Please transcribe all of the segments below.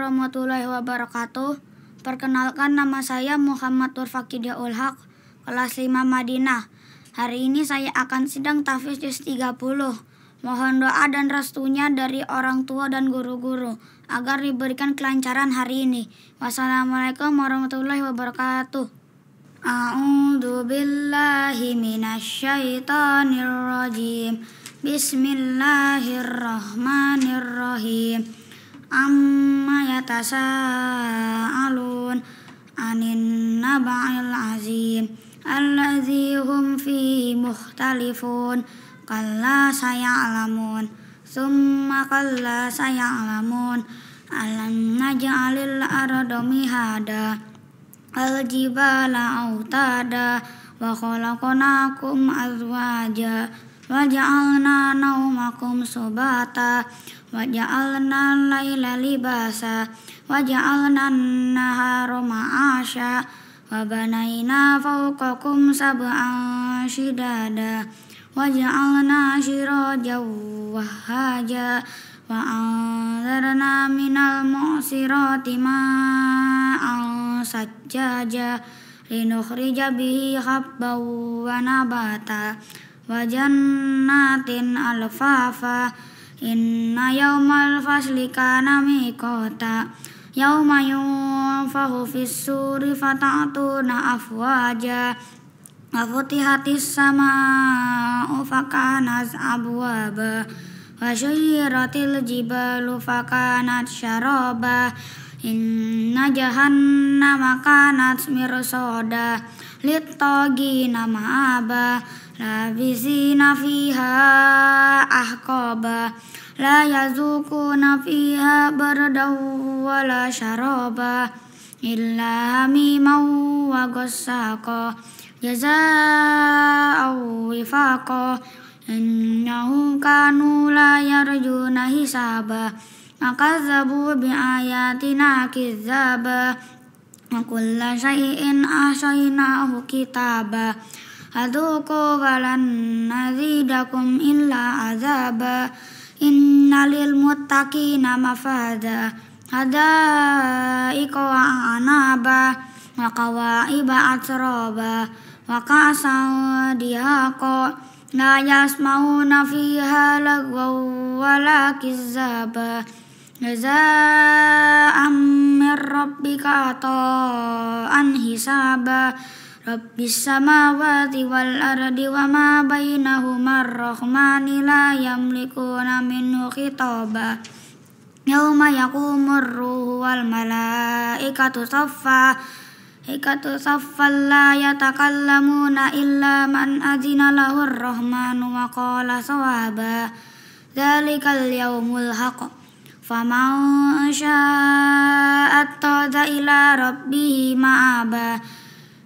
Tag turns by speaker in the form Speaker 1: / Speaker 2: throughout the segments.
Speaker 1: warahmatullahi wabarakatuh. Perkenalkan, nama saya Muhammad Turfakidiaul Haq, kelas 5 Madinah. Hari ini saya akan sidang tahfiz juz 30. Mohon doa dan restunya dari orang tua dan guru-guru agar diberikan kelancaran hari ini. Wassalamualaikum warahmatullahi wabarakatuh. A'udzu billahi minasyaitonir rajim. Bismillahirrahmanirrahim. Amma yatasaalun anin naba'il azim allazi hum fihi mukhtalifun kalla saya'lamun summa kalla saya'lamun alam naj'alil arda mihada al jibala autada wa khalaqnakum azwaja wa ja'alna naumakum subata wa ja'alna laila libasa wa ja'alna nahara ma'asya wa banaina fawqakum sab'an shidada wa ja'alna sirajan wahhaja wa anzarna minal mu'sirati ma'an sajjaja linukhrija bihi habban wa nabata wa jannatin alfafa inna yawmal fasli kana miqata yawma yunfahu fis-suri fata'tuna afwaja wa futihatis sama'u fakanat abwaba wa syuyiratil jibalu fakanat syaraba inna jahannama kanat mirsada lit-taghina ma'aba labisina fiha ahqaba la yazukuna fiha bardan wala syaraba illa hamiman wa ghassaqa jazaa'u wifaqa innahum kanu la yarjuna hisaba makazzabu biayatina kizzaba wa kulla syai'in ahsaynahu kitaba Adzuqu walan nazidakum illa azaba inna lil muttaqina mafada hadaiqa wa anaba wa qawaiba atraba wa ka'san dihaqa la yasmauna fiha lagwan wala kizzaba jazaa'an min rabbika ata'an hisaba Rabbis samawati wal ardi wa ma bainahuma ar-rahmani la yamlikuna minhu khitaba Yawma yaqumur ruhu wal malaikatu saffa la yatakallamuna illa man azina lahu ar-rahmanu wa qala sawaba Dzalikal yawmul haqq faman syaa'a attakhadha ila rabbihi ma'aba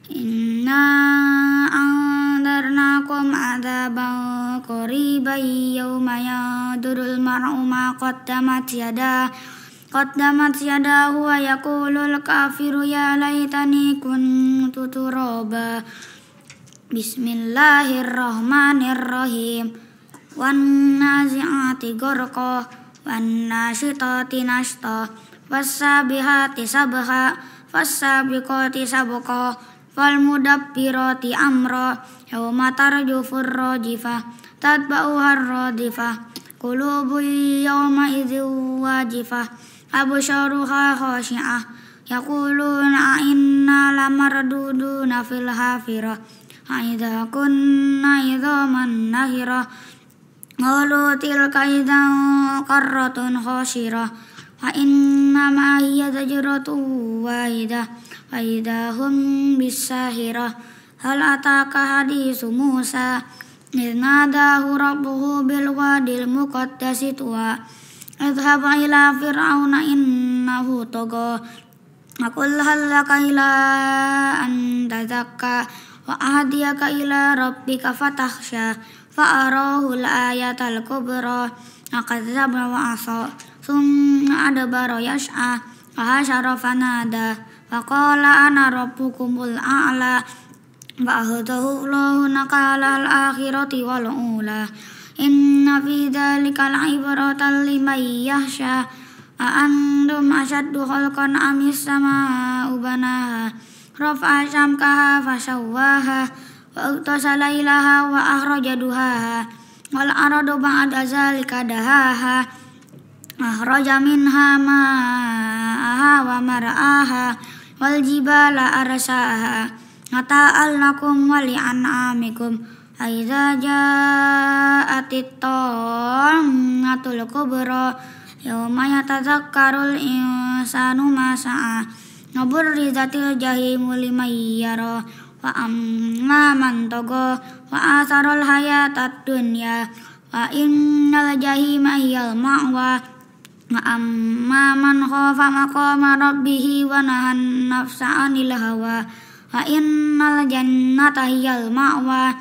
Speaker 1: Inna andarnakum adzaban qariban yawma yadurul mar'u ma qaddamat yadahu wa yaqulul kafiru ya laitani kuntu turaba Bismillahirrahmanirrahim wan nazi'ati gharqa wan nasyitati nashta was-sabihati sabha fas-sabiqati sabqa fal mudabbirati amra yawma tarjufur rajifah tatba'uhar radifah qulubun yawma idzin wajifah absharuha khashi'ah yaquluna inna lamarduduna fil hafirah aidza kunna idzaman nahirah qalu tilka idzan qarratun khasirah wa inna ma hiya zajratun wahidah wa idahum bisahirah hal ataka hadisu Musa idnadahu rabbuhu bil wadil muqaddasi tuwa idhhab ila fir'auna innahu tagha aqul hal laka ila an tazakka wa ahdiyaka ila rabbika fatakhsha fa arahu al ayatal kubra aqadzaba wa asa summa adbara yas'a wa hasyara fanada Faqala ana rabbukumul a'la Fa'ahadahu Allahu nakala al-akhirati wal-ula Inna fi dhalika al-ibratan liman yakhsha أأنتم أشد خلقا أم السماء بناها رفع سمكها فسواها وأغطش ليلها وأخرج ضحاها والأرض بعد ذلك دهاها أخرج منها ماءها ومرعاها والجبال أرساها متاعا لكم ولأنعامكم فإذا جاءت الطامة الكبرى يوم يتذكر الإنسان ما سعى وبرزت الجحيم لمن يرى وأما من طغى وآثر الحياة الدنيا فإن الجحيم هي المأوى وأما من خاف مقام ربه ونهى النفس عن الهوى فإن الجنة هي المأوى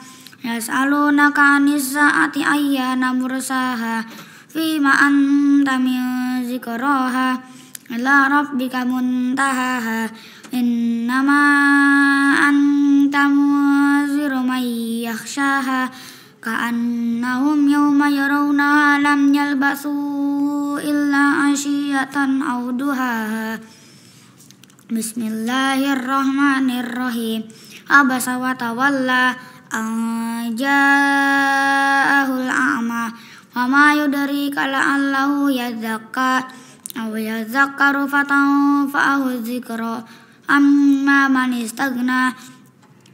Speaker 1: يسألونك عن الساعة أيان مرساها فيما أنت من ذكراها إلى ربك منتهاها إنما أنت منذر من يخشاها كأنهم يوم يرونها لم يلبثوا إلا عشية أو ضحاها بسم الله الرحمن الرحيم عبس وتولى أن جاءه الأعمى وما يدريك لعله يزكى أو يذكر فتنفعه الذكرى أما من استغنى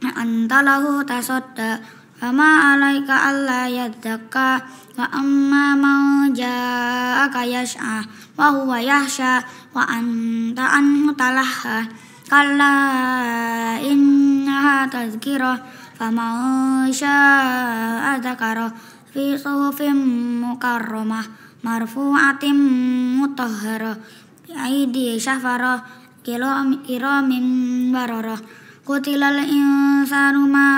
Speaker 1: أنت له تصدى فما عليك ألا يزكى وأما من جاءك يسعى وهو يخشى وأنت عنه تلهى كلا إنها تذكرة فمن شاء ذكره في صحف مكرمة مرفوعة مطهرة بأيدي سفرة كرام بررة قتل الإنسان ما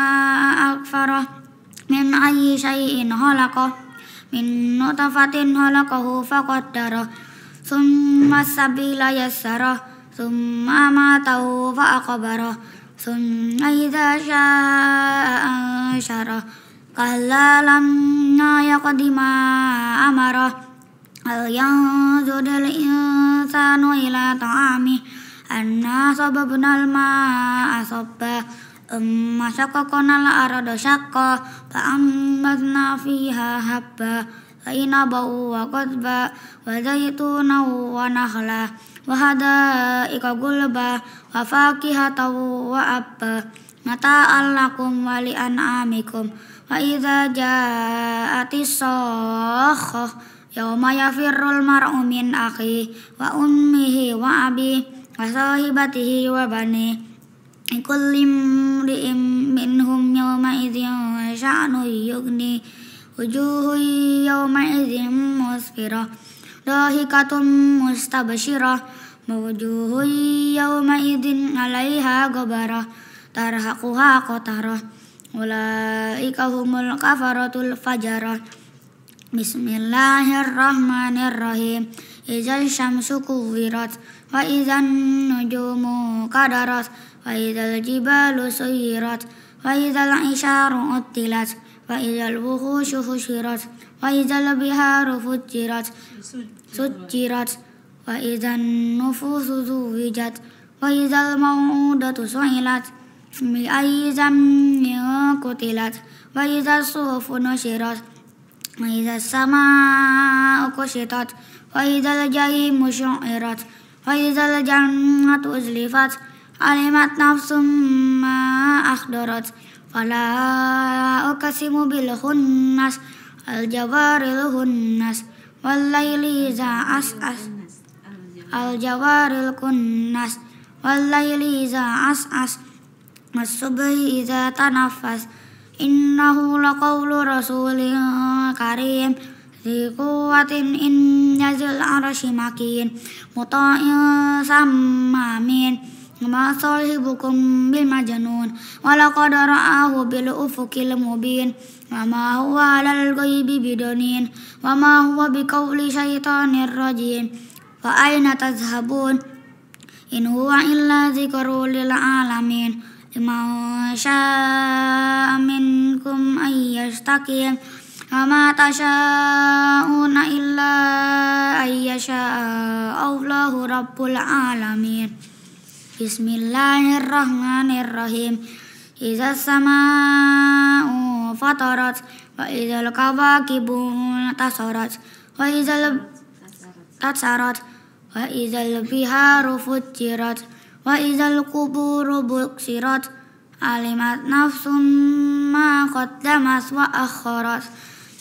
Speaker 1: أكفره من أي شيء خلقه من نطفة خلقه فقدره ثم السبيل يسره ثم أماته فأقبره ثم إذا شاء أنشره كلا لما يقض ما أمره هل ينظر الإنسان إلى طعامه أنا صببنا الماء صبا ثم شققنا الأرض شقا فأنبتنا فيها حبا وعنبا وقضبا وزيتونا ونخلا وحدائق غلبا وفاكهة وأبا متاعا لكم ولأنعامكم وإذا جاءت الصاخة يوم يفر المرء من أخيه وأمه وأبيه وصاحبته وبنيه لكل امرئ منهم يومئذ شأن يغنيه وجوه يومئذ مسفرة ضاحكة مستبشرة ووجوه يومئذ عليها غبرة ترهقها قترة أولئك هم الكفرة الفجرة بسم الله الرحمن الرحيم إذا الشمس كورت وإذا النجوم قدرت وإذا الجبال سيرت وإذا العشار عطلت وإذا الوحوش حشرت وإذا البحار فجرت سجرت وإذا النفوس زوجت وإذا الموءودة سئلت بأي ذنب قتلت وإذا الصحف نشرت وإذا السماء كشطت وإذا الجحيم سعرت وإذا الجنة أزلفت علمت نفس ما أحضرت فلا أقسم بالخنس الجوار الخنس والليل إذا عسعس الجوار الكنس والليل إذا عسعس والصبح إذا تنفس إنه لقول رسول كريم ذي قوة عند ذي العرش مكين مطاع ثم أمين وما صاحبكم بمجنون ولقد رآه بالأفق المبين وما هو على الغيب بضنين وما هو بقول شيطان رجيم فأين تذهبون إن هو إلا ذكر للعالمين لمن شاء منكم أن يستقيم وما تشاءون إلا أن يشاء الله رب العالمين بسم الله الرحمن الرحيم إذا السماء فطرت وإذا الكواكب انتثرت وإذا البحار فجرت وإذا القبور بؤثرت علمت نفس ما قدمت وأخرت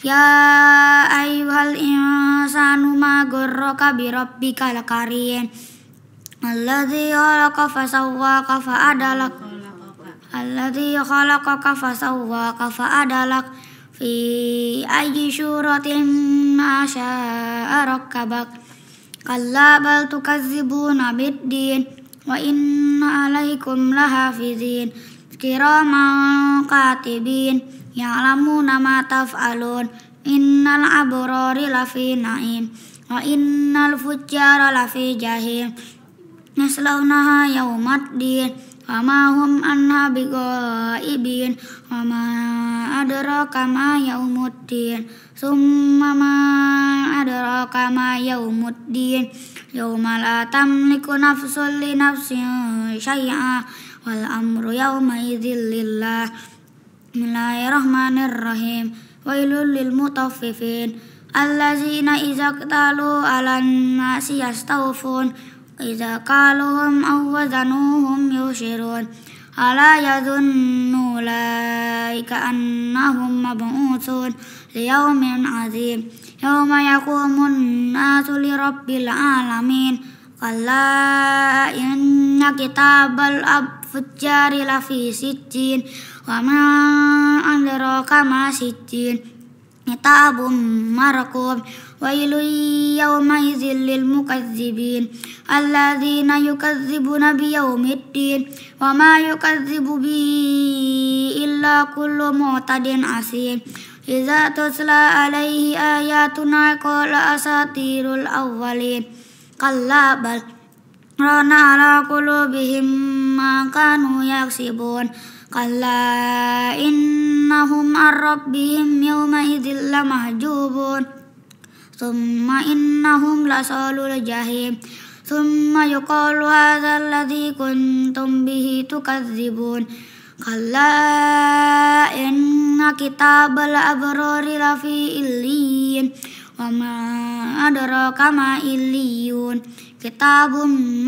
Speaker 1: يا أيها الإنسان ما غرك بربك الكريم الذي خلقك فسواك فعدلك في أي صورة ما شاء ركبك كلا بل تكذبون بالدين وإن عليكم لحافظين كراما كاتبين يعلمون ما تفعلون إن الأبرار لفي نعيم وإن الفجار لفي جحيم يصلونها يوم الدين وما هم عنها بغائبين وما أدراك ما يوم الدين ثم ما أدراك ما يوم الدين يوم لا تملك نفس لنفس شيئا والأمر يومئذ لله بسم الله الرحمن الرحيم ويل للمطففين الذين إذا اكتالوا على الناس يستوفون إذا كالوهم أو وزنوهم يخسرون ألا يظن أولئك أنهم مبعوثون ليوم عظيم يوم يقوم الناس لرب العالمين كلا إن كتاب الفجار لفي سجين وما أدراك ما سجين كتاب مرقوم ويل يومئذ للمكذبين الذين يكذبون بيوم الدين وما يكذب به إلا كل معتد أثيم إذا تتلى عليه آياتنا قال أساطير الأولين كلا بل ران على قلوبهم ما كانوا يكسبون كلا إنهم عن ربهم يومئذ لمحجوبون ثم إنهم لصالو الجحيم ثم يقال هذا الذي كنتم به تكذبون كلا إن كتاب الأبرار لفي إليين وما أدراك ما إليون كتاب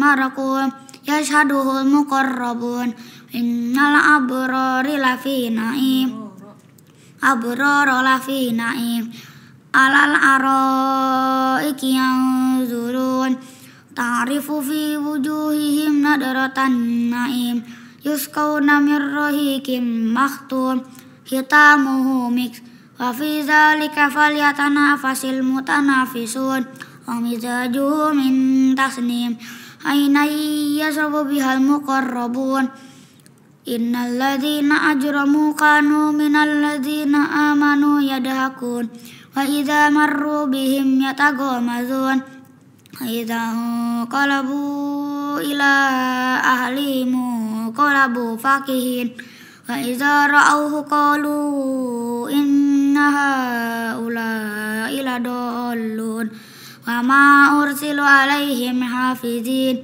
Speaker 1: مرقوم يشهده المقربون إن الأبرار لفي نعيم على الأرائك ينظرون تعرف في وجوههم نضرة النعيم يسقون من رحيق مختوم ختامه مسك وفي ذلك فليتنافس المتنافسون ومزاجه من تسنيم عينا يشرب بها المقربون إن الذين أجرموا كانوا من الذين آمنوا يضحكون وإذا مروا بهم يتغامزون وإذا انقلبوا إلى أهلهم انقلبوا فكهين وإذا رأوه قالوا إن هؤلاء لضالون وما أرسلوا عليهم حافظين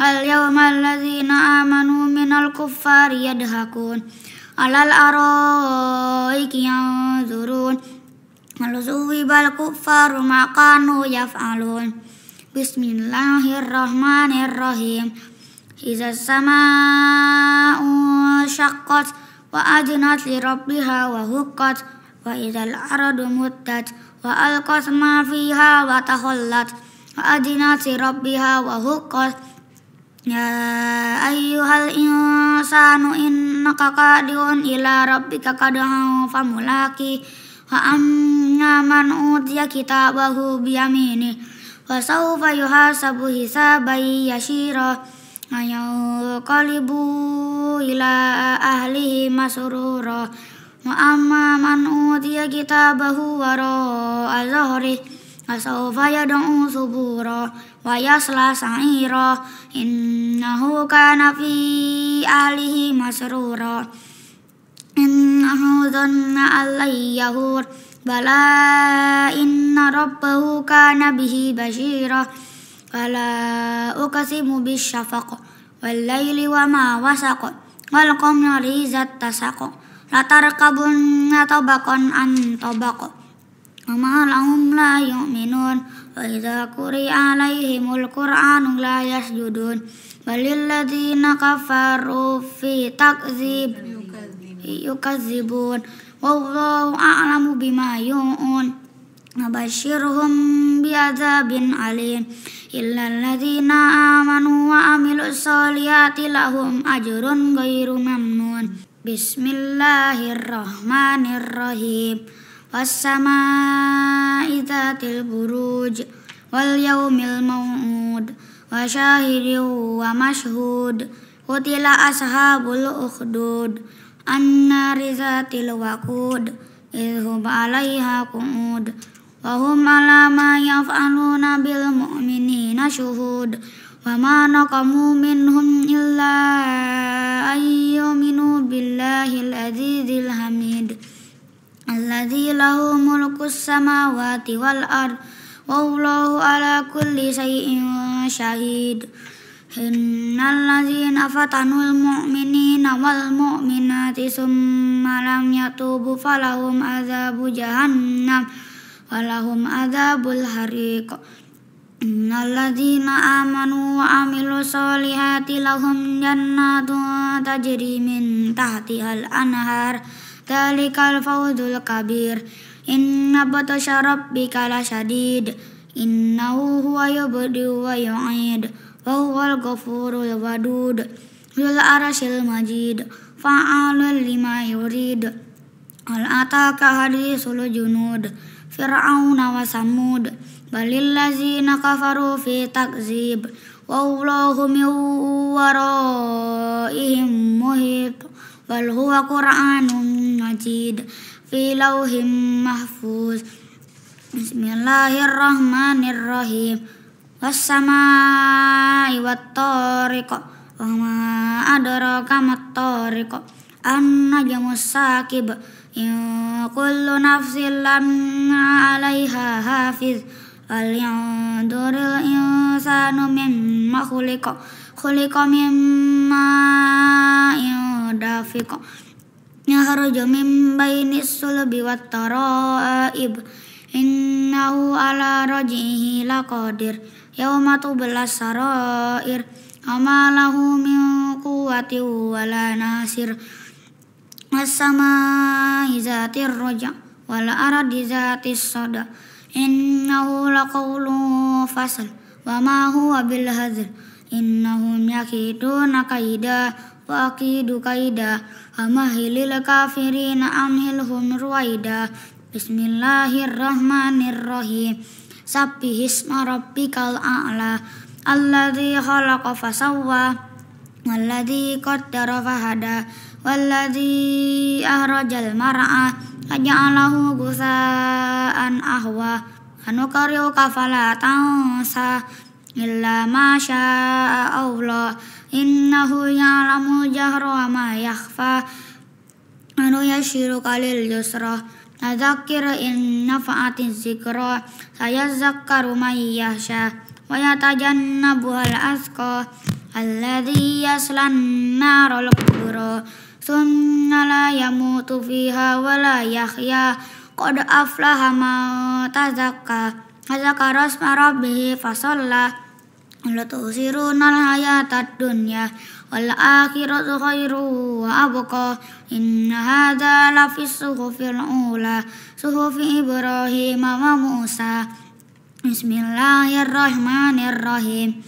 Speaker 1: اليوم الذين آمنوا من الكفار يضحكون على الأرائك ينظرون هل ثوب الكفار ما كانوا يفعلون بسم الله الرحمن الرحيم إذا السماء انشقت وأذنت لربها وهقت وإذا الأرض مدت وألقت ما فيها وتخلت وأذنت لربها وهقت يا أيها الإنسان إنك قادر إلى ربك قدرا فملاقيه وأما من أوتي كتابه بيمينه فسوف يحاسب حسابا يسيرا وينقلب إلى أهله مسرورا وأما من أوتي كتابه وراء ظهره فسوف يدعو ثبورا ويصلى سعيرا إنه كان في أهله مسرورا إنه ظن أن لن يحور Bala inna rabbahu kana bihi basyira. Fala uqsimu bisyafaq wal laili wa ma wasaq wal qamari idza tasaq la tarkabunna tabaqan an tabaq wa ma lahum la yu'minun wa idza quri'a alaihimul qur'anu la yasjudun balil ladzina kafaru fi takdzib yukazzibun wallahu a'lamu bima yu'un nabashshirhum bi'adzabin alim illa alladzina amanu wa amilus solihati lahum ajrun ghairu mamnun. Bismillahirrahmanirrahim. Was-samaa'i dzatil buruj wal yaumil maw'ud wa syahidin wa mashhud qutila ashabul ukhdud annari dzatil waqud idhum 'alaiha qu'ud wa hum 'ala ma yaf'aluna bil mu'minina syuhud wa ma naqamu minhum illa ayyuminu billahil azizil hamid alladzi lahu mulkus samawati wal ard wallahu 'ala kulli syai'in syahid. Innal ladzina fatanul mu'minina wal mu'minati summa lam yatubu falahum adzabu jahannam walahum adzabul hariq. Innal ladzina amanu wa amilus solihati lahum jannatun tajri min tahtihal anhar dzalikal fawzul kabir. Inna batasya rabbika lasyadid innahu huwa yubdi'u wa yu'id wa huwal ghafurul wadud dzul arsyil majid fa'alul lima yurid. Hal ataka hadisul junud fir'auna wa samud balil ladzina kafaru fi takdzib wallahu min waraihim muhit wal huwa qur'anun majid fi lauhim mahfuz. Bismillahirrahmanirrahim. Was-samaa'i wat-tariq wa ma adraka mat-tariq an-najmus saqib in kullu nafsin lamma 'alaiha hafiz wal yanzuril insanu mimma khuliqa mimma dafiq yakhruju min bainis sulbi wat tara'ib innahu ala raj'ihi laqadir yauma tublas sarair ama lahu min quwwatin wala nasir. Was-samaa'i dzatir raja wal ardi dzatis sada innahu laqawlun fasl wa ma huwa bil hazl innahum yakiduna kaida wa aqidu kaida amahilil kafirina anhilhum ruwaida. Bismillahirrahmanirrahim. Sabbihisma rabbikal a'la alladzi khalaqa fasawwa walladzi qaddara fahada walladzi akhrajal mar'a faja'alahu ghusaan ahwa anuqri'uka fala tansa illa ma syaa Allah innahu ya'lamu jahra wa ma yakhfa anu yashiruka lil yusra adzakir in nafa'atiz zikra sayazakkaru may yakhsha wa yatajannabuhal asqa alladzi yaslan narul kubra thumma la yamutu fiha wa la yahya qad aflaha man tazakka dzakara isma rabbih fasalla la tusirunal hayatad dunya wal akhiratu khairu wa abqa inna hadza la fis suhufil ula suhufi Ibrahim wa Musa. Bismillahirrahmanirrahim.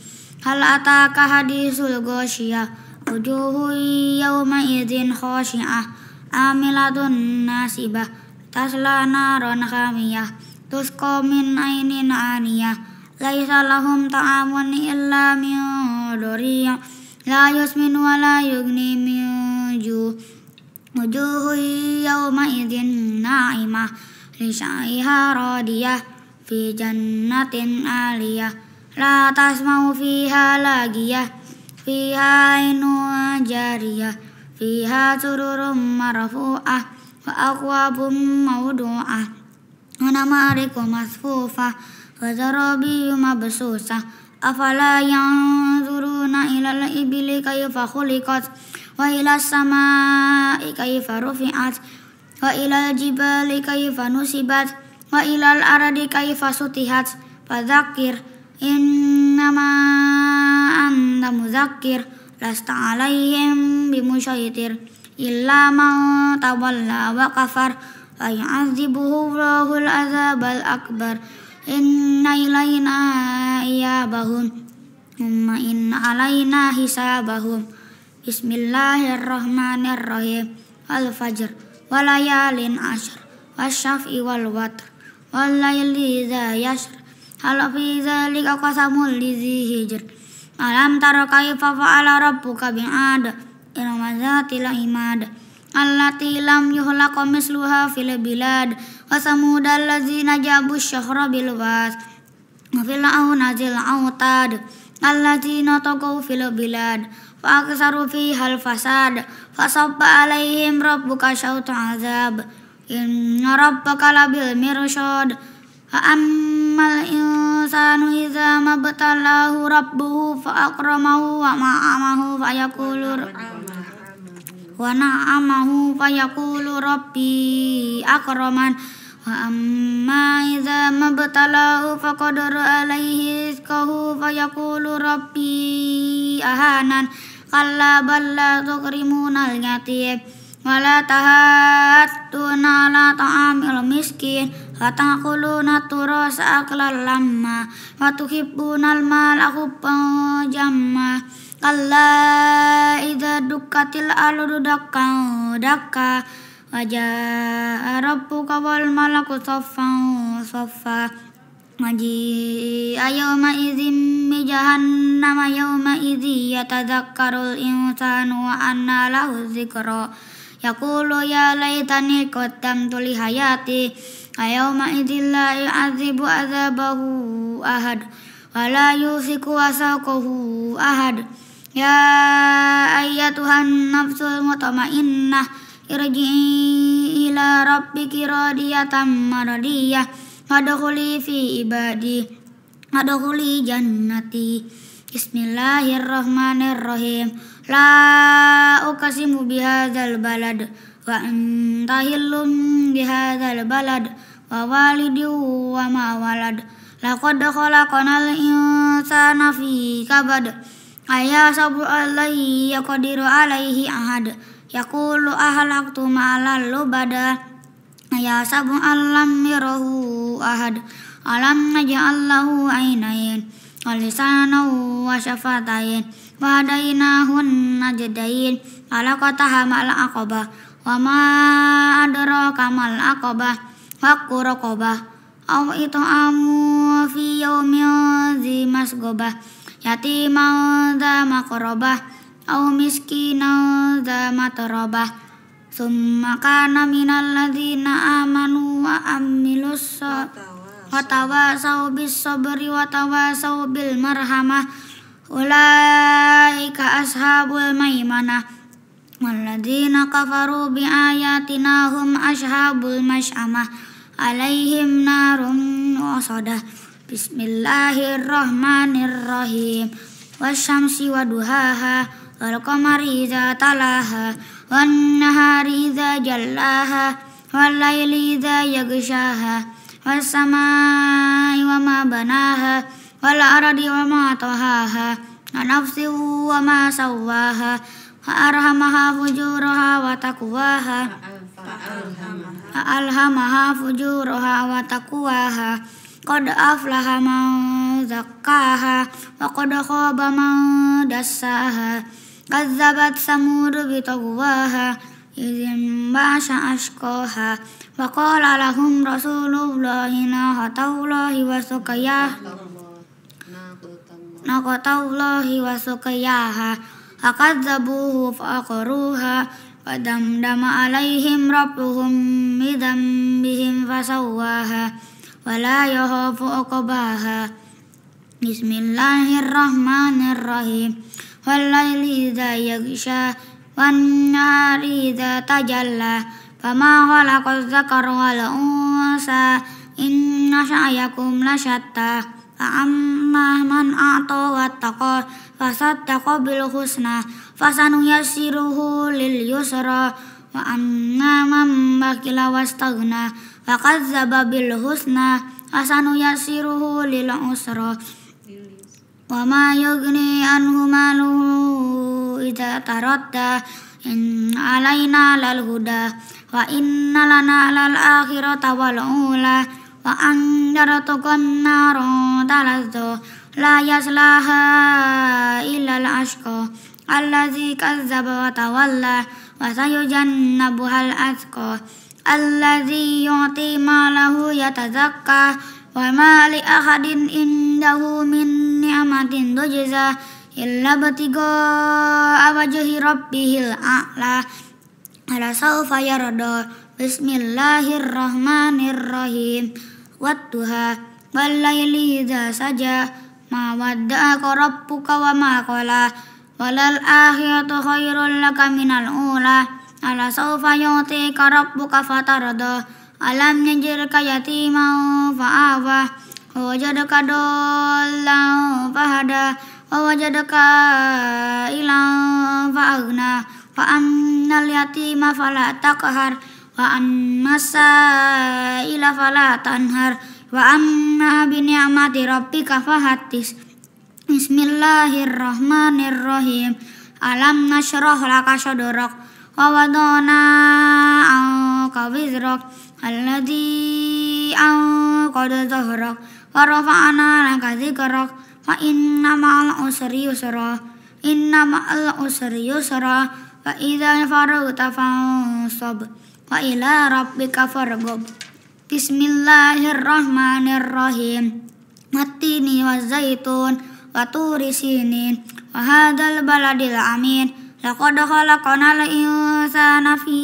Speaker 1: Hal ataka hadisul ghasyiyah wujuhu yawma idzin khashi'ah amilatun nasibah tasla naran hamiyah tusqa min ainin aniyah laisa lahum ta'amun illa min dhuriyah la yusmin wa la yughni min ju' wujuhu yawma idzin na'imah li sa'iha radiyah fi jannatin 'aliyah la tasma'u fiha lagiyah fiha ainun jariyah fiha sururum marfu'ah wa akwabum mawdu'ah ونمارق مصفوفة وزرابي مبثوثة أفلا ينظرون إلى الإبل كيف خلقت وإلى السماء كيف رفعت وإلى الجبال كيف نصبت وإلى الأرض كيف سطحت فذكر إنما أنت مذكر لست عليهم بمسيطر إلا من تولى وكفر فيعذبه الله العذاب الأكبر إن إلينا إيابهم ثم إن علينا حسابهم بسم الله الرحمن الرحيم الفجر وليال عشر والشفع والوتر والليل إذا يسر هل في ذلك قسم لذي حجر ألم تر كيف فعل ربك بعاد إرم ذات العماد التي لم يخلق مثلها في البلاد وثمود الذين جابوا الشهر بالواد وفرعون ذي الأوتاد الذين طغوا في البلاد فأكثروا فيها الفساد فصب عليهم ربك شوط عذاب إن ربك لبالمرصاد فأما الإنسان إذا ما ابتلاه ربه فأكرمه ونعمه فيقول ربي أكرمن وأما إذا ما ابتلاه فقدر عليه رزقه فيقول ربي أهانن كلا بل لا تكرمون اليتيم ولا تحاضون على طعام المسكين وتأكلون التراث أكلا لما وتحبون المال حبا جما كلا إذا دكت الأرض دكا دكا وجاء ربك والملك صفا صفا وجيء يومئذ بجهنم يومئذ يتذكر الإنسان وأنى له الذكرى يقول يا ليتني قدمت لحياتي ويومئذ لا يعذب عذابه أحد ولا يوثق وثاقه أحد يا أيتها النفس المطمئنة ارجعي إلى ربك راضية مرضية وادخلي في عبادي وادخلي جنتي بسم الله الرحمن الرحيم لا أقسم بهذا البلد وأنت حل بهذا البلد ووالد وما ولد لقد خلقنا الإنسان في كبد أيحسب أن لن يقدر عليه أحد يقول أهلكت مالا لبدا أيحسب أن لم يره أحد ألم نجعل له عينين ولسانا وشفتين وهديناه النجدين فلقتحم العقبة وما أدراك ما العقبة فك رقبة أو إطعام في يوم ذي مسغبة يتيما ذا مقربة أو مسكينا ذا متربة ثم كان من الذين آمنوا وعملوا الصالحات وتواصوا بالصبر وتواصوا بالمرحمة أولئك أصحاب الميمنة والذين كفروا بآياتنا هم أصحاب المشأمة عليهم نار مؤصدة بسم الله الرحمن الرحيم والشمس وضحاها والقمر إذا تلاها والنهار إذا جلاها والليل إذا يغشاها والسماء وما بناها والأرض وما طحاها ونفس وما سواها فألهمها فجورها وتقواها فألهمها فجورها وتقواها قد أفلح من زكاها وقد خاب من دساها كذبت ثمود بطغواها إذ انبعث أشقاها وقال لهم رسول الله ناقة الله وسقياها فكذبوه فعقروها فدمدم عليهم ربهم بذنبهم فسواها ولا يخاف عقباها بسم الله الرحمن الرحيم والليل إذا يغشى والنهار إذا تجلى فما خلق الذكر والأنثى inna sa'yakum lasyatta. Fa'amma man a'ta wattaqa fasaddaqa bil husna fasanuyassiruhu lil yusra. Wa amma man bakhila wastaghna fakazzaba bil husna fasanuyassiruhu lil usra. Wa ma yughni anhu maluhu idza taradda inna alaina lal huda wa inna lana lal akhirata wal ula. Wa andaratukum naron talazzo la yaslaha illa al ashqa allazi kazzaba wa tawalla wa sayujannabuhal atqa allazi yu'ti malahu yatazakka wa ma li ahadin indahu min ni'matin tujza illa batiga wajhi rabbihil a'la ala sawfa yarda. Bismillahirrahmanirrahim. Wadduha wal laili idza saja ma wadda'aka rabbuka wa ma qala walal akhiratu khairul laka minal ula ala sawfa yu'tika rabbuka fatarda alam yajidka yatiman fa'awa wa wajadaka dallan fahada wa wajadaka ilan fa'aghna fa ammal yatima fala taqhar wa ammas sa'ila fala tanhar wa amma bi ni'mati rabbika fahaddits. Bismillahirrahmanirrahim. Alam nashrah laka sadrak wa wadana anka wizrak alladzi anqadha dhahrak wa rafa'na laka dzikrak fa inna ma'al usri yusra fa idza faragta fansab wa ila rabbika farghab. Bismillahirrahmanirrahim. Wattini wazzaitun wa turi sinin wa hadzal baladil amin. Laqad khalaqnal insana fi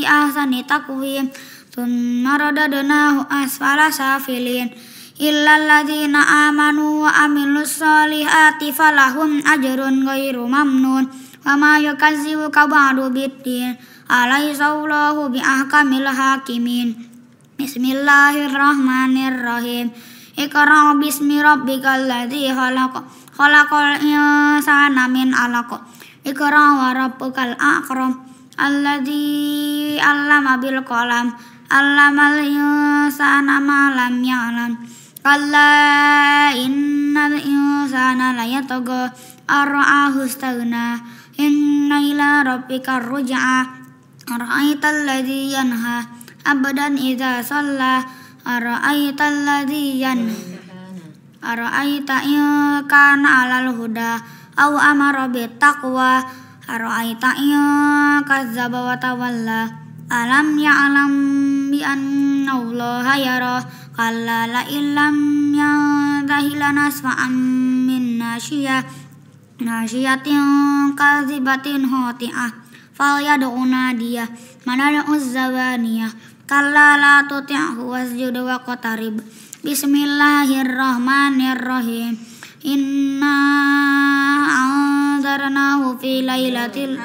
Speaker 1: ahsani taqwim tsumma radadnahu asfala safilin illal ladzina amanu wa amilus solihati falahum ajrun ghairu mamnun wa ma yukazzibuka ba'du biddin alaysa Allahu bi ahkamil hakimin. Bismillahirrahmanirrahim. Iqra bismi rabbikal ladzi khalaq khalaqal insana min 'alaq. Iqra wa rabbukal akram alladzi 'allama bil qalam 'allamal insana ma lam ya'lam. Kalla innal insana layatgha ar-ra'ahu istaghna inna ila rabbika ruj'a ara'aital ladzi yanha abdan idza shalla ara'aital ladzi ara'aita in kana 'alal huda aw amara bit taqwa ara'aita in kazzaba wa tawalla alam ya'lam bi anna Allaha yara kalla la illam yantahi lanasfa'an min nasyiyatin kadzibatin hoti'ah falyad'u nadiyah manad'u zabaniyah kalla la tuti'hu wasjud waqtarib. Bismillahirrahmanirrahim. Inna anzalnahu fi lailatil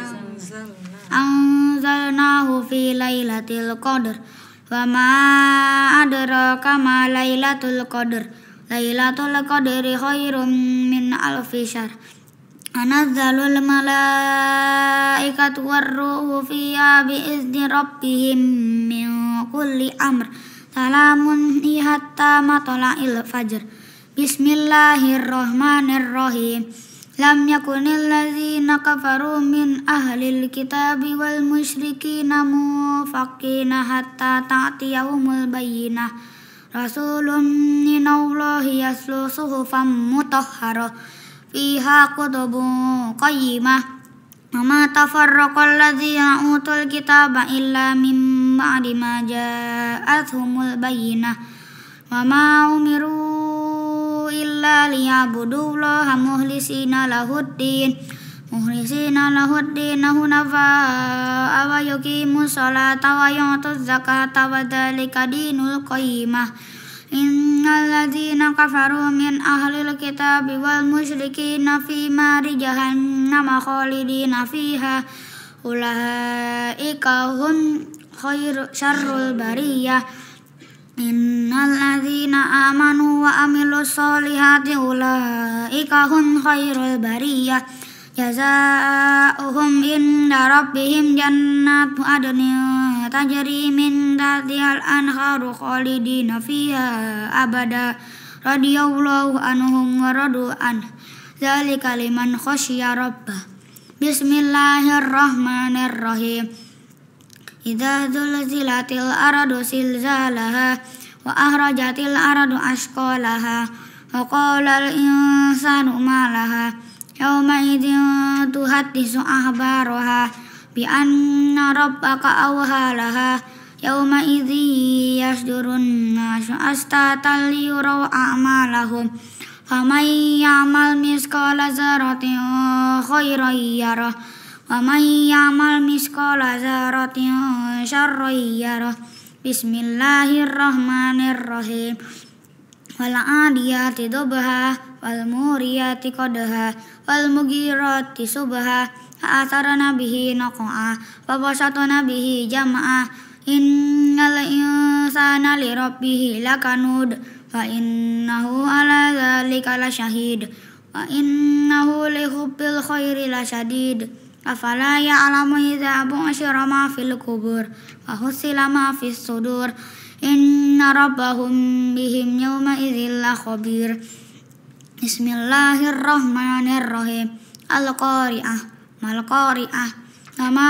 Speaker 1: qadr wa ma adraka ma lailatul qadr. Lailatul qadri khairum min alfi syahr. Tanazzalul malaikatu warruhu fiha bi'izni rabbihim min kulli amr. Salamun hatta matla'il fajr. Bismillahirrahmanirrahim. Lam yakunil ladzina kafaru min ahlil kitabi wal musyrikina mufaqqina hatta ta'tiyahumul bayyinah. Rasulun minallahi yaslu suhufan mutahharah fiha kutubun qayyimah. Wa ma tafarraqal ladzina utul kitaba illa min ba'di ma ja'athumul bayyinah. Wa ma umiru illa liya'budullaha mukhlisina lahuddin hunafa'a wa yuqimus sholata wa yu'tuz zakata wa dzalika dinul qayyimah. Innal ladzina kafaru min ahlil kitabi wal musyrikina fi nari jahannam khalidina fiha ulaika hum syarrul bariyah. Innal ladzina amanu wa amilus solihati ulaika hum khairul bariyah. Jazaohum inda rabbihim jannatu adnin tajri min tahtihal anharu khalidina fiha abada. Radiyallahu anhum wa radu an. Dzalika liman khasyiya rabbah. Bismillahirrahmanirrahim. Idza zulzilatil ardu zilzalaha wa akhrajatil ardu ashqalaha wa qala al insanu ma laha yawma idzin tuhaddisu akhbaraha bi anna rabbaka awhalaha yawma idzi yasdurun nasu astatan liyuraw a'malahum faman ya'mal misqala dzarratin khairan yarah wa man ya'mal misqala dzarratin syarran yarah. Bismillahirrahmanirrahim. Wal 'adiyati dhabha wal muriyati qadha wal mughirati subha atharna bihi naq'a wa basatna bihi jam'a. Innal insana li rabbih lakanud wa innahu ala dzalika lasyahid wa innahu li hubbil khairi lasyadid. Afala ya'lamu idza bu'syira ma fil qubur wa husila ma fis sudur. Inna rabbahum bihim yawma idzil khabir. Bismillahirrahmanirrahim. Al-qari'ah mal qari'ah. Nama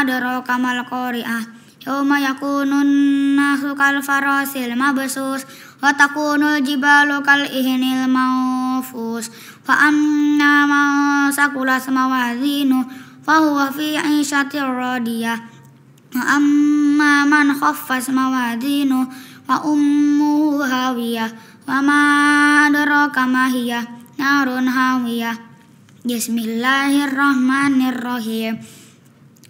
Speaker 1: adraka mal qari'ah. Yawma yakunun nasu kal farasil mabsus wa takunul jibalu kal ihnil manfus. Fa amma man saqulat mawazinu fa huwa fi 'ishatir radiyah. Wa amma man khaffat mawazinu fa ummuhu hawiyah. Wa ma adraka ma hiya narun hawiyah. Bismillahirrahmanirrahim.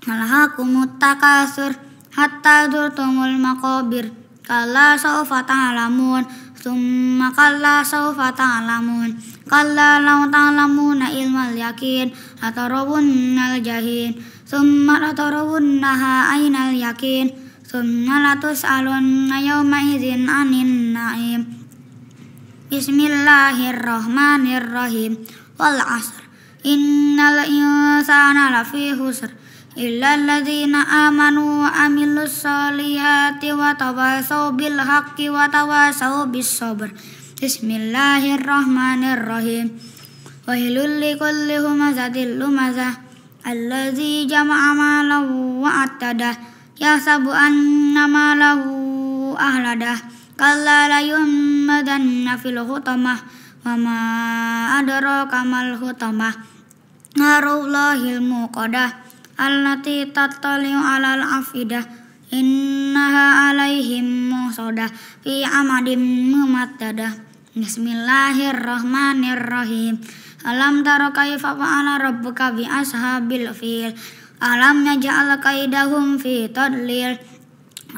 Speaker 1: Alhaakumut takatsur hatta zurtumul maqabir. Kalla sawfa ta'lamun tsumma kalla sawfa ta'lamun. Kalla law ta'lamuna ilmal yaqin latarawunnal jahim tsumma latarawunnaha ainal yaqin tsumma latus'alunna yawma idzin 'anin na'im. Bismillahirrahmanirrahim. Wal 'asr. Innal insana lafi khusr illa alladzina amanu wa amilus solihati wa tawasaw bil haqqi wa tawasaw bis sabr. Bismillahirrahmanirrahim. Wailul likulli humazatil lumazah alladzi jama'a malan wa attadah yahsabu anna malahu ahladah kalla la yummadanna fil hutamah wa ma adraka mal hutamah narullahil muqadah allati tattali'u 'alal afidah innaha 'alaihim musadah fi amadin mumaddadah. Bismillahirrahmanirrahim. Alam tara kaifa fa'ala rabbuka bi ashabil fil. Alam yaj'al kaidahum fi tadlil.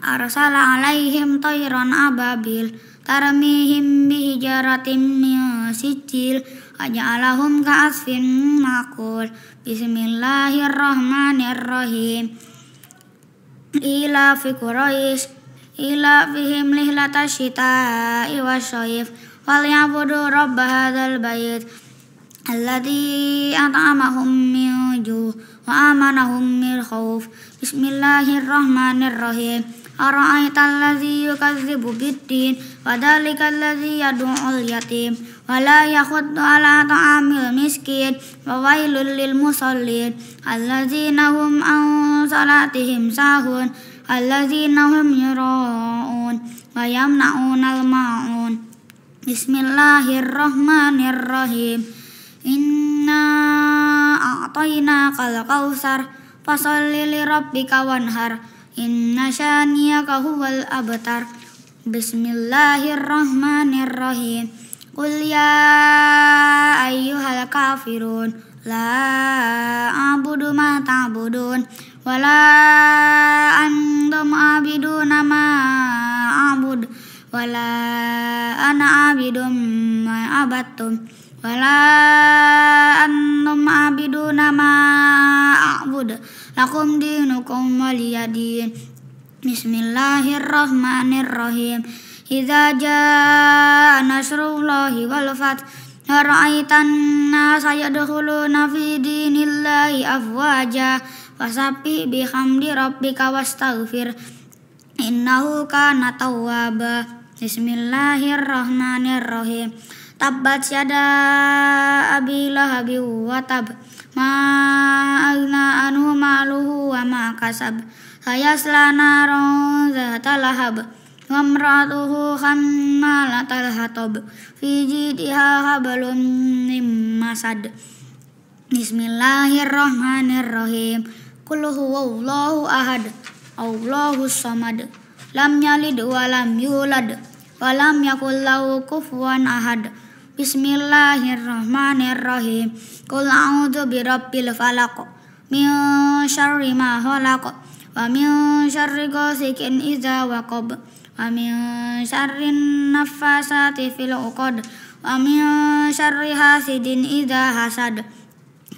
Speaker 1: Arsala 'alaihim tayran ababil tarmihim bi hijaratin min sijil aj'alahum ka'asfin ma'kul. Bismillahirrahmanirrahim. Ila fi Quraisy ila fihim lihlatash shita'i wasyayf wal ya'budu rabb hadzal bait alladzi at'amahum min ju' wa amanahum min khauf. Bismillahirrahmanirrahim. Ara'aital ladzi yukadzibu biddin wa dzalikal ladzi yad'ul yatim wa la yakhuddu 'ala ta'amil miskin wa wailul lil musallin alladzina hum an salatihim sahun alladzina hum yura'un wa yamna'unal ma'un. Bismillahirrahmanirrahim. Inna a'tainakal kautsar fasholli li rabbika wanhar inna syaniyaka huwal abtar. Bismillahirrahmanirrahim. Qul ya ayyuhal kafirun la a'budu ma ta'budun wa la antum a'biduna ma a'bud wa la ana a'bidum ma abattum wa la antum a'biduna ma a'bud lakum dinukum waliyadin. Bismillahirrahmanirrahim. Idza jaa nasrullahi wal fath ra'aitan nasa yadkhuluna fi dinillahi afwaja fasabbih bihamdi rabbika wastaghfir innahu kana tawwaba. Bismillahirrahmanirrahim. Tabbat yada abi lahabin wa tab ma aghna anhu maluhu wa ma kasab sayasla naran zata lahab wa imra'atuhu hammalatal hatab fi jidha hablum min masad. Bismillahirrahmanirrahim. Qul huwallahu ahad Allahus samad lam yalid wa lam yulad wa lam yakul lahu kufuwan ahad. Bismillahirrahmanirrahim. Qul a'udzu birabbil falaq min syarri ma khalaq wa min syarri ghasikin idza waqab wa min syarri naffasati fil 'uqad wa min syarri hasidin idza hasad.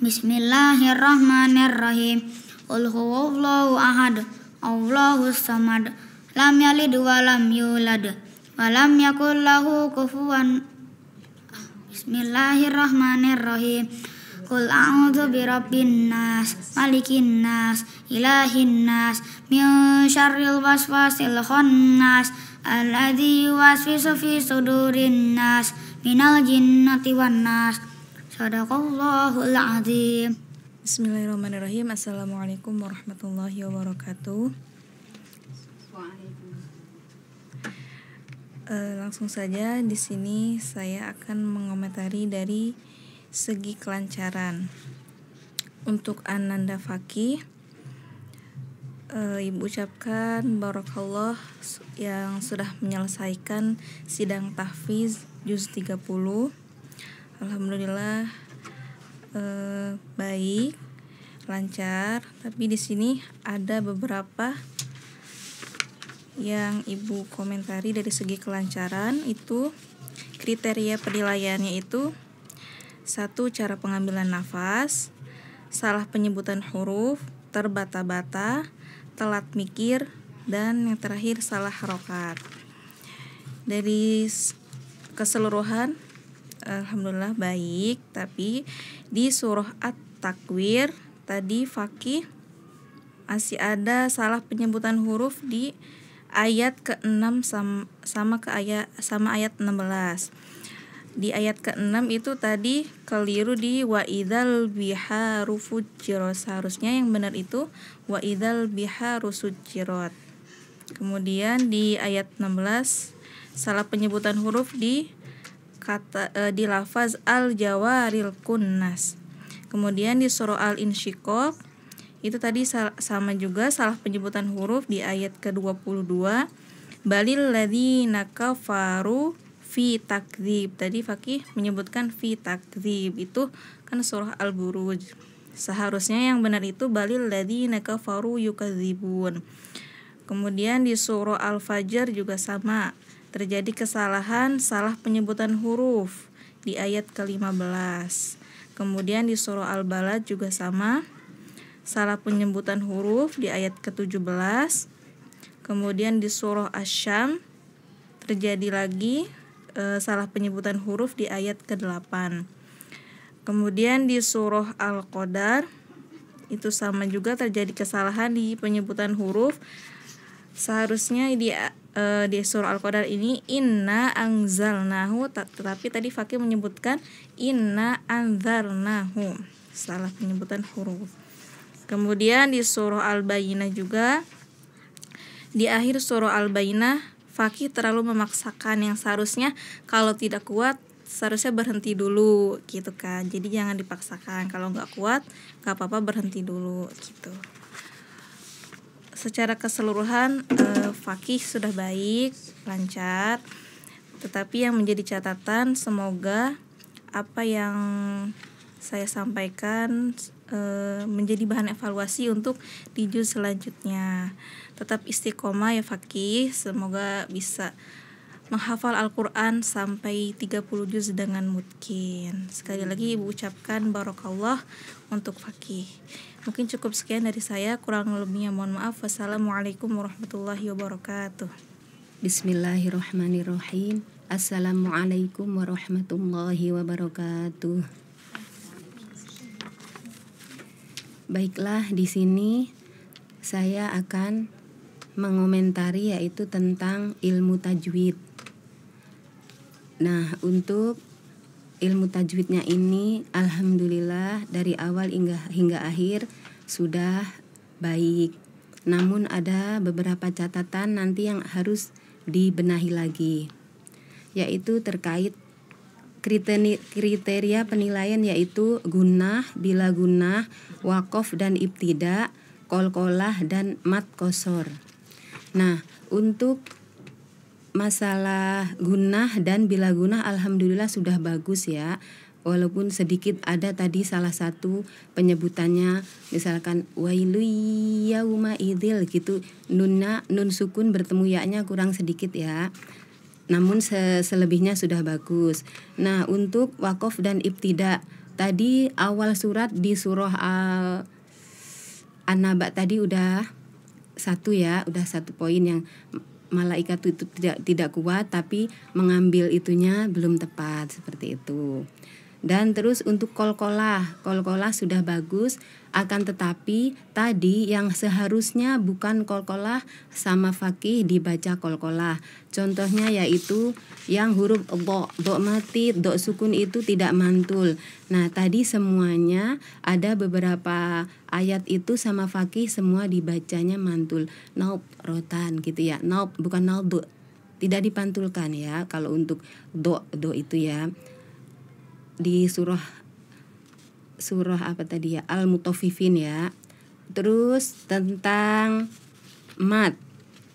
Speaker 1: Bismillahirrahmanirrahim. Qul huwallahu ahad Allahus samad lam yalid wa lam yulad wa lam yakul lahu kufuwan. Bismillahirrahmanirrahim. Qul a'udzu birabbin nas malikin nas ilahin nas min syarril waswasil khannas alladzi yuwaswisu fi sudurin nas minal jinnati wan nas. Shadaqallahul azim.
Speaker 2: Bismillahirrahmanirrahim. Assalamualaikum warahmatullahi wabarakatuh. Langsung saja di sini saya akan mengomentari dari segi kelancaran. Untuk Ananda Fakih, Ibu ucapkan barakallah yang sudah menyelesaikan sidang tahfiz juz 30. Alhamdulillah baik, lancar. Tapi di sini ada beberapa yang Ibu komentari dari segi kelancaran. Itu kriteria penilaiannya itu: 1. Cara pengambilan nafas, salah penyebutan huruf, terbata-bata, telat mikir, dan yang terakhir salah harokat. Dari keseluruhan alhamdulillah baik. Tapi di surah At-Takwir tadi Fakih masih ada salah penyebutan huruf di ayat ke-6 sama ayat 16. Di ayat ke-6 itu tadi keliru di wa idzal biharu fujirat. Seharusnya yang benar itu wa idzal biharu sujirat. Kemudian di ayat 16 salah penyebutan huruf di di lafaz al-jawaril kunnas. Kemudian di surah Al-Insyiqaq itu tadi sama juga salah penyebutan huruf di ayat ke-22 balil ladzina kafaru fi takdzib. Tadi Fakih menyebutkan fi takdzib, itu kan surah Al-Buruj. Seharusnya yang benar itu balil ladzina kafaru yukadzibun. Kemudian di surah Al-Fajr juga sama, terjadi kesalahan salah penyebutan huruf di ayat ke-15. Kemudian di surah Al-Balad juga sama, salah penyebutan huruf di ayat ke-17. Kemudian di surah Asy-Syam terjadi lagi salah penyebutan huruf di ayat ke-8. Kemudian di surah Al-Qadar itu sama juga terjadi kesalahan di penyebutan huruf. Seharusnya di surah Al-Qadar ini inna anzalnahu, tetapi tadi Fakih menyebutkan inna anzalnahu, salah penyebutan huruf. Kemudian di surah Al-Bayyinah juga, di akhir surah Al-Bayyinah Fakih terlalu memaksakan, yang seharusnya kalau tidak kuat seharusnya berhenti dulu gitu kan. Jadi jangan dipaksakan, kalau nggak kuat nggak apa-apa, berhenti dulu gitu. Secara keseluruhan Fakih sudah baik, lancar. Tetapi yang menjadi catatan, semoga apa yang saya sampaikan menjadi bahan evaluasi untuk di juz selanjutnya. Tetap istiqomah ya Fakih, semoga bisa menghafal Al-Quran sampai 30 juz dengan mutqin. Sekali lagi Ibu ucapkan barakallah untuk Fakih. Mungkin cukup sekian dari saya, kurang lebihnya mohon maaf. Wassalamualaikum warahmatullahi wabarakatuh.
Speaker 3: Bismillahirrahmanirrahim. Assalamualaikum warahmatullahi wabarakatuh. Baiklah, di sini saya akan mengomentari yaitu tentang ilmu tajwid. Nah, untuk ilmu tajwidnya ini alhamdulillah dari awal hingga akhir sudah baik. Namun ada beberapa catatan nanti yang harus dibenahi lagi, yaitu terkait kriteria penilaian, yaitu gunnah, bila gunnah, waqaf dan ibtida, qalqalah dan mad qasar. Nah, untuk masalah gunnah dan bila gunnah alhamdulillah sudah bagus ya. Walaupun sedikit ada tadi salah satu penyebutannya, misalkan wailu yauma idzil gitu, nun sukun bertemu ya-nya kurang sedikit ya. Namun selebihnya sudah bagus. Nah, untuk waqaf dan ibtida tadi awal surat di surah An-Naba tadi udah satu ya, udah satu poin yang malaikat itu tidak kuat tapi mengambil itunya belum tepat seperti itu. Dan terus untuk qalqalah sudah bagus, akan tetapi tadi yang seharusnya bukan qalqalah sama faqih dibaca qalqalah. Contohnya yaitu yang huruf do mati, do sukun itu tidak mantul. Nah, tadi semuanya ada beberapa ayat itu sama faqih semua dibacanya mantul. Naub rotan gitu ya. Naub bukan naub, tidak dipantulkan ya kalau untuk do itu ya. Di surah apa tadi ya, Al-Mutaffifin ya. Terus tentang mad.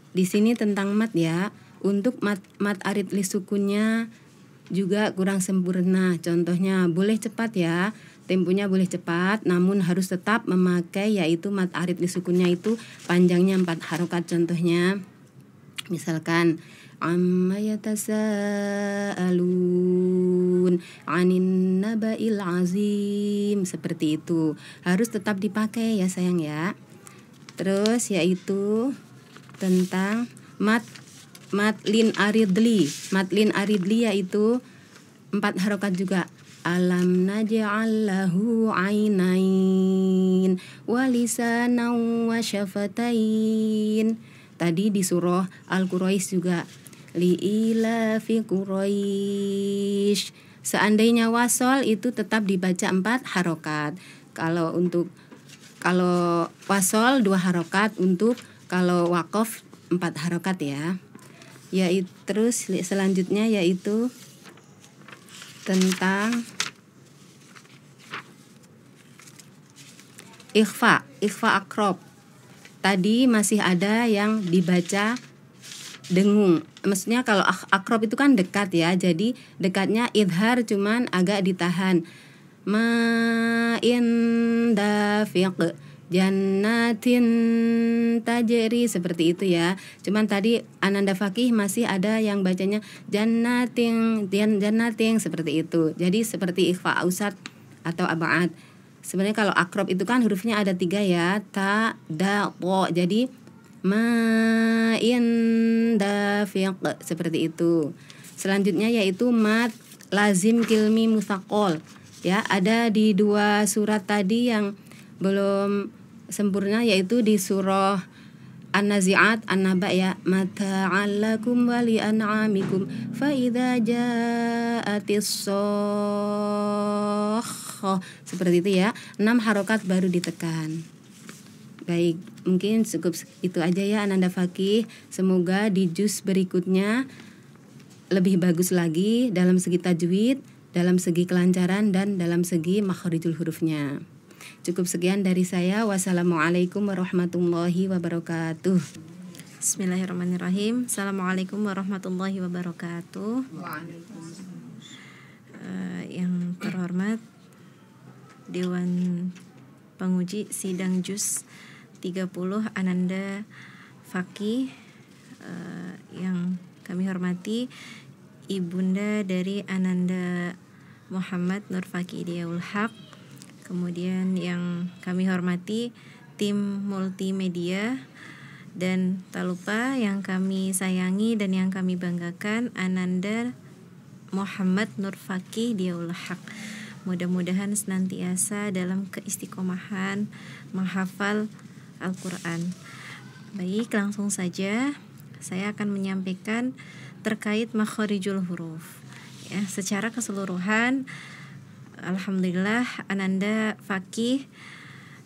Speaker 3: Di sini tentang mad ya. Untuk mad arid li sukunnya juga kurang sempurna. Contohnya boleh cepat ya. Temponya boleh cepat namun harus tetap memakai yaitu mad arid li sukunnya itu panjangnya 4 harokat. Contohnya misalkan amma yatasaalun 'anin naba'il azim, seperti itu. Harus tetap dipakai ya sayang ya. Terus yaitu tentang madlin aridli. Madlin aridli yaitu 4 harokat juga. Alam naj'al lahu 'ainain wa lisanan wa syafatain. Tadi di surah Al-Quraisy juga li'ila fi Quraisy. Seandainya wasol itu tetap dibaca 4 harokat. Kalau wasol 2 harokat, untuk kalau waqaf 4 harokat ya. Yaitu terus selanjutnya yaitu tentang ikhfa akrob. Tadi masih ada yang dibaca dengung. Maksudnya kalau akrob itu kan dekat ya. Jadi dekatnya idhar cuman agak ditahan. Ma'in dafiq jannatin tajri, seperti itu ya. Cuman tadi Ananda Faqih masih ada yang bacanya jannatin seperti itu. Jadi seperti ikhfa ausat atau ab'ad. Sebenarnya kalau akrob itu kan hurufnya ada 3 ya. Ta, da, to. Jadi ma'in dafiq, seperti itu. Selanjutnya yaitu mad lazim kilmi mutsaqal. Ya, ada di 2 surat tadi yang belum sempurna, yaitu di surah An-Nazi'at, An-Naba ya. Mata'allakum wa li'an'amikum fa idza ja'atis seperti itu ya. 6 harokat baru ditekan. Baik, mungkin cukup itu aja ya Ananda Faqih. Semoga di juz berikutnya lebih bagus lagi dalam segi tajwid, dalam segi kelancaran, dan dalam segi makharijul hurufnya. Cukup sekian dari saya. Wassalamualaikum warahmatullahi wabarakatuh.
Speaker 2: Bismillahirrahmanirrahim. Assalamualaikum warahmatullahi wabarakatuh. Yang terhormat Dewan Penguji Sidang Juz 30 Ananda Faqih, yang kami hormati Ibunda dari Ananda Muhammad Nur Faqih Hidayatul Haq kemudian yang kami hormati tim multimedia, dan tak lupa yang kami sayangi dan yang kami banggakan Ananda Muhammad Nur Fakih Diaul Haq. Mudah-mudahan senantiasa dalam keistiqomahan menghafal Al-Quran. Baik, langsung saja saya akan menyampaikan terkait makharijul huruf. Ya, secara keseluruhan alhamdulillah Ananda Fakih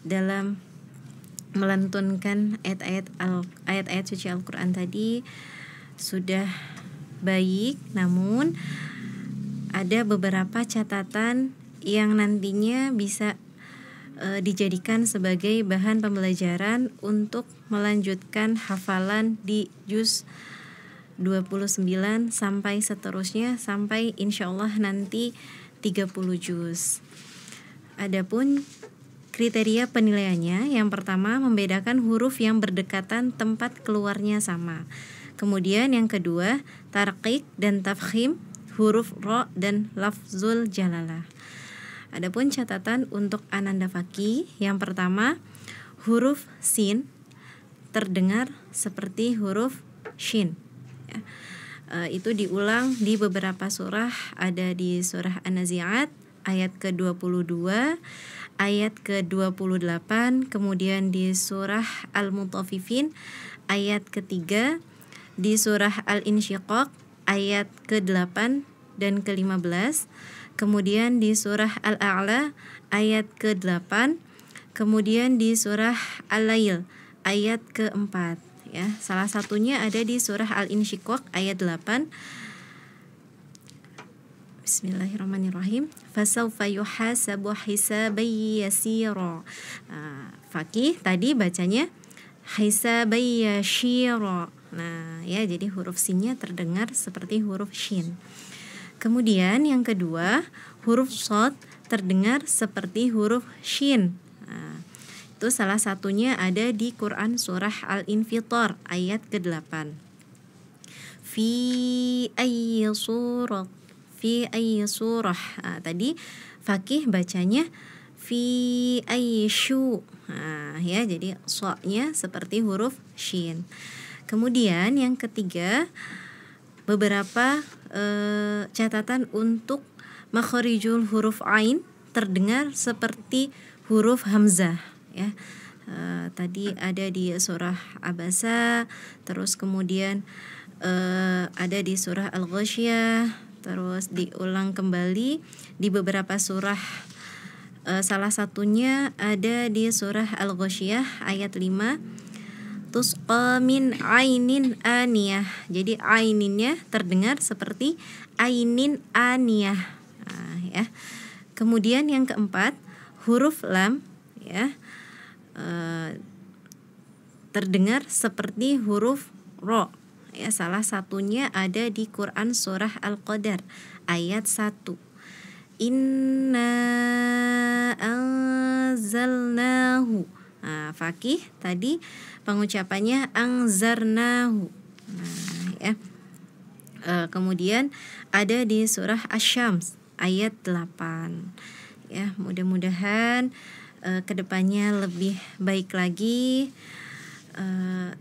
Speaker 2: dalam melantunkan ayat-ayat suci Al-Quran tadi sudah baik, namun ada beberapa catatan yang nantinya bisa dijadikan sebagai bahan pembelajaran untuk melanjutkan hafalan di juz 29 sampai seterusnya, sampai insyaallah nanti 30 juz. Adapun kriteria penilaiannya, yang pertama membedakan huruf yang berdekatan tempat keluarnya sama. Kemudian yang kedua, tarqiq dan tafkhim huruf ra dan lafzul jalalah. Adapun catatan untuk Ananda Fakih, yang pertama huruf sin terdengar seperti huruf shin. Ya. Itu diulang di beberapa surah, ada di surah An-Nazi'at ayat ke-22, ayat ke-28, kemudian di surah Al-Mutaffifin ayat ke-3, di surah Al-Insyiqaq ayat ke-8 dan ke-15, kemudian di surah Al-A'la ayat ke-8, kemudian di surah Al-Lail ayat ke-4. Ya, salah satunya ada di surah Al-Insyiqaq ayat 8. Bismillahirrahmanirrahim. Fasawfa yuhasabu hisaban yasira. Fakih tadi bacanya hisaban yashira. Nah, ya, jadi huruf sinnya terdengar seperti huruf shin. Kemudian yang kedua, huruf shad terdengar seperti huruf shin. Itu salah satunya ada di Quran surah Al-Infitar ayat ke-8. Fi ayyi surah, fi ayyi surah. Tadi Fakih bacanya fi ayyi syu. Ya, jadi so-nya seperti huruf shin. Kemudian yang ketiga, beberapa catatan untuk makharijul huruf ain terdengar seperti huruf hamzah. Ya, tadi ada di surah Abasa, terus kemudian ada di surah Al-Ghasyiyah, terus diulang kembali di beberapa surah. Salah satunya ada di surah Al-Ghasyiyah ayat 5, tusqa min ainin aniyah. Jadi aininnya terdengar seperti ainin aniyah. Ya. Kemudian yang keempat, huruf lam, ya, terdengar seperti huruf ro. Ya, salah satunya ada di Quran surah Al-Qadar ayat 1. Inna anzalnahu. Fakih tadi pengucapannya anzarnahu. Ya. Kemudian ada di surah Asy-Syams ayat 8. Ya, mudah-mudahan kedepannya lebih baik lagi.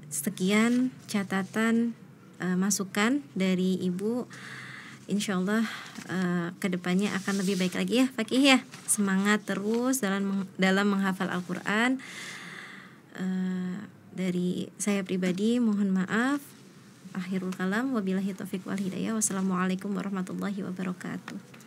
Speaker 2: Sekian catatan masukan dari Ibu. Insyaallah kedepannya akan lebih baik lagi ya Fakih ya. Semangat terus dalam menghafal Al-Quran. Dari saya pribadi mohon maaf. Akhirul kalam, wabillahi taufiq wal hidayah. Wassalamualaikum warahmatullahi wabarakatuh.